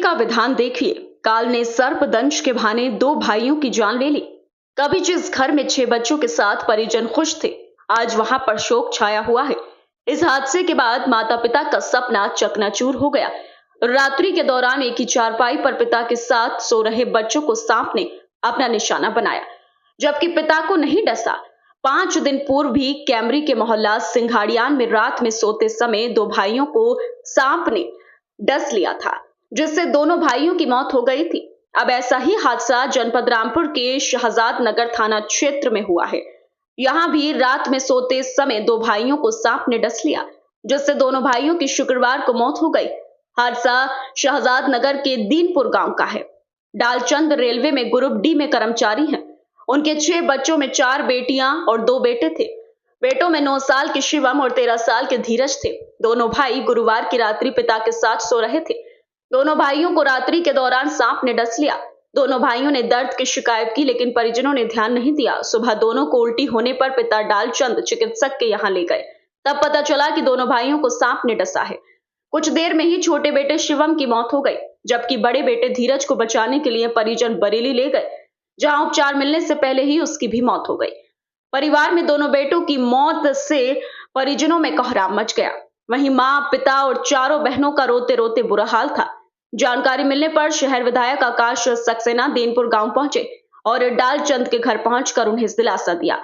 का विधान देखिए। काल ने सर्पदंश के बहाने दो भाइयों की जान ले ली। कभी जिस घर में 6 बच्चों के साथ परिजन खुश थे, आज वहां पर शोक छाया हुआ है। इस हादसे के बाद माता पिता का सपना चकनाचूर हो गया। रात्रि के दौरान एक ही चारपाई पर पिता के साथ सो रहे बच्चों को सांप ने अपना निशाना बनाया, जबकि पिता को नहीं डसा। 5 दिन पूर्व भी कैमरी के मोहल्ला सिंघाड़ियान में रात में सोते समय दो भाइयों को सांप ने डस लिया था, जिससे दोनों भाइयों की मौत हो गई थी। अब ऐसा ही हादसा जनपद रामपुर के शहजाद नगर थाना क्षेत्र में हुआ है। यहां भी रात में सोते समय दो भाइयों को सांप ने डस लिया, जिससे दोनों भाइयों की शुक्रवार को मौत हो गई। हादसा शहजाद नगर के दीनपुर गांव का है। डालचंद रेलवे में ग्रुप डी में कर्मचारी हैं। उनके 6 बच्चों में 4 बेटियां और 2 बेटे थे। बेटों में 9 साल के शिवम और 13 साल के धीरज थे। दोनों भाई गुरुवार की रात्रि पिता के साथ सो रहे थे। दोनों भाइयों को रात्रि के दौरान सांप ने डस लिया। दोनों भाइयों ने दर्द की शिकायत की, लेकिन परिजनों ने ध्यान नहीं दिया। सुबह दोनों को उल्टी होने पर पिता डालचंद चिकित्सक के यहाँ ले गए। तब पता चला कि दोनों भाइयों को सांप ने डसा है। कुछ देर में ही छोटे बेटे शिवम की मौत हो गई, जबकि बड़े बेटे धीरज को बचाने के लिए परिजन बरेली ले गए, जहां उपचार मिलने से पहले ही उसकी भी मौत हो गई। परिवार में दोनों बेटों की मौत से परिजनों में कोहराम मच गया। वहीं मां, पिता और चारों बहनों का रोते रोते बुरा हाल था। जानकारी मिलने पर शहर विधायक आकाश सक्सेना दीनपुर गांव पहुंचे और डालचंद के घर पहुंचकर उन्हें दिलासा दिया।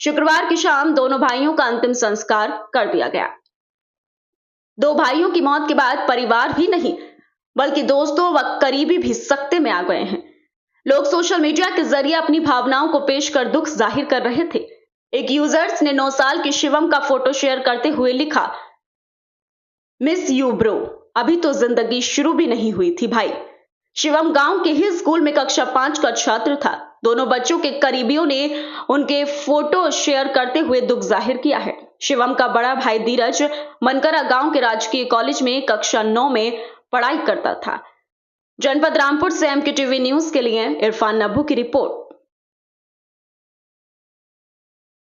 शुक्रवार की शाम दोनों भाइयों का अंतिम संस्कार कर दिया गया। दो भाइयों की मौत के बाद परिवार ही नहीं, बल्कि दोस्तों व करीबी भी सकते में आ गए हैं। लोग सोशल मीडिया के जरिए अपनी भावनाओं को पेश कर दुख जाहिर कर रहे थे। एक यूजर्स ने 9 साल के शिवम का फोटो शेयर करते हुए लिखा, मिस यू ब्रो, अभी तो जिंदगी शुरू भी नहीं हुई थी भाई। शिवम गांव के ही स्कूल में कक्षा 5 का छात्र था। दोनों बच्चों के करीबियों ने उनके फोटो शेयर करते हुए दुख जाहिर किया है। शिवम का बड़ा भाई धीरज मनकरा गांव के राजकीय कॉलेज में कक्षा 9 में पढ़ाई करता था। जनपद रामपुर से एमके टीवी न्यूज के लिए इरफान नब्बू की रिपोर्ट।